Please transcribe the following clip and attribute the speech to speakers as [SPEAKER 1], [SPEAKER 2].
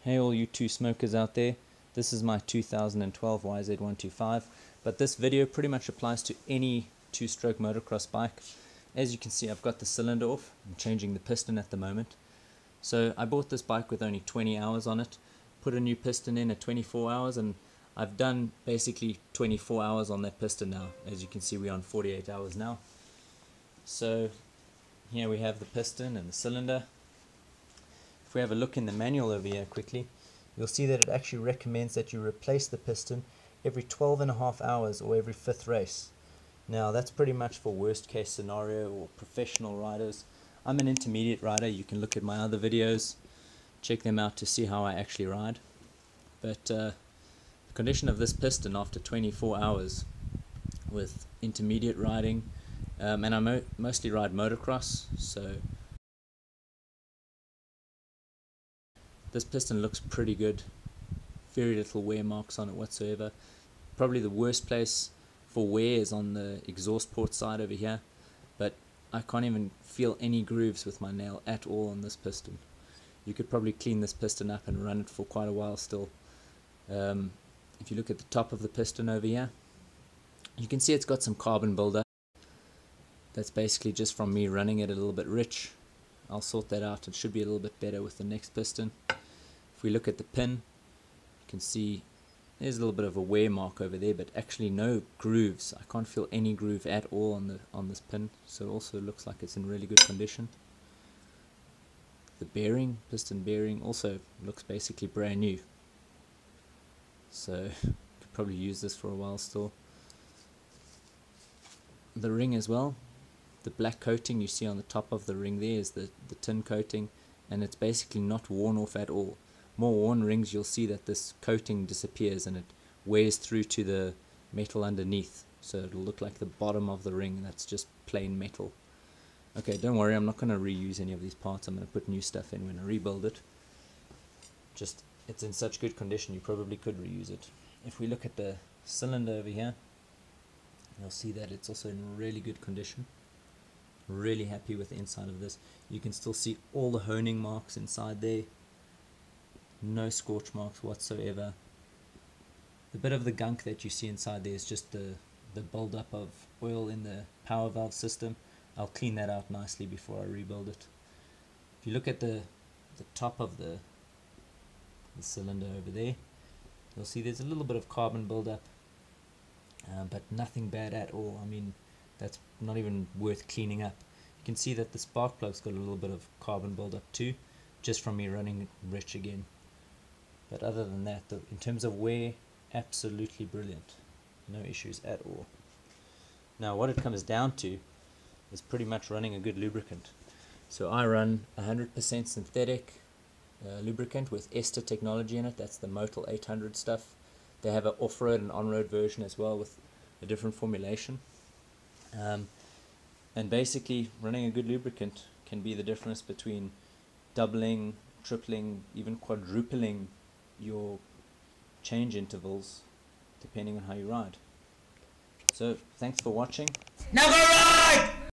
[SPEAKER 1] Hey all you two smokers out there, this is my 2012 YZ125, but this video pretty much applies to any two-stroke motocross bike. As you can see, I've got the cylinder off. I'm changing the piston at the moment. So I bought this bike with only 20 hours on it, put a new piston in at 24 hours, and I've done basically 24 hours on that piston now. As you can see, we're on 48 hours now. So here we have the piston and the cylinder. If we have a look in the manual over here quickly, you'll see that it actually recommends that you replace the piston every 12.5 hours or every 5th race. Now that's pretty much for worst case scenario or professional riders. I'm an intermediate rider. You can look at my other videos, check them out to see how I actually ride. But the condition of this piston after 24 hours with intermediate riding, and I mostly ride motocross, so this piston looks pretty good. Very little wear marks on it whatsoever. Probably the worst place for wear is on the exhaust port side over here, but I can't even feel any grooves with my nail at all on this piston. You could probably clean this piston up and run it for quite a while still. If you look at the top of the piston over here, you can see it's got some carbon buildup. That's basically just from me running it a little bit rich. I'll sort that out. It should be a little bit better with the next piston. If we look at the pin, you can see there's a little bit of a wear mark over there, but actually no grooves. I can't feel any groove at all on this pin, so it also looks like it's in really good condition. The bearing, piston bearing, also looks basically brand new. So could probably use this for a while still. The ring as well. The black coating you see on the top of the ring there is the tin coating, and it's basically not worn off at all. More worn rings, you'll see that this coating disappears and it wears through to the metal underneath, so it'll look like the bottom of the ring that's just plain metal. Okay, don't worry, I'm not going to reuse any of these parts. I'm going to put new stuff in when I rebuild it. Just, it's in such good condition you probably could reuse it. If we look at the cylinder over here, you'll see that it's also in really good condition. Really happy with the inside of this. You can still see all the honing marks inside there. No scorch marks whatsoever. The bit of the gunk that you see inside there is just the build-up of oil in the power valve system. I'll clean that out nicely before I rebuild it. If you look at the top of the cylinder over there, you'll see there's a little bit of carbon build-up, but nothing bad at all. I mean, that's not even worth cleaning up. You can see that the spark plug's got a little bit of carbon build-up too, just from me running it rich again. But other than that, in terms of wear, absolutely brilliant. No issues at all. Now what it comes down to is pretty much running a good lubricant. So I run 100% synthetic lubricant with ester technology in it. That's the Motul 800 stuff. They have an off-road and on-road version as well with a different formulation. And basically running a good lubricant can be the difference between doubling, tripling, even quadrupling your change intervals depending on how you ride. So thanks for watching.
[SPEAKER 2] Now go ride!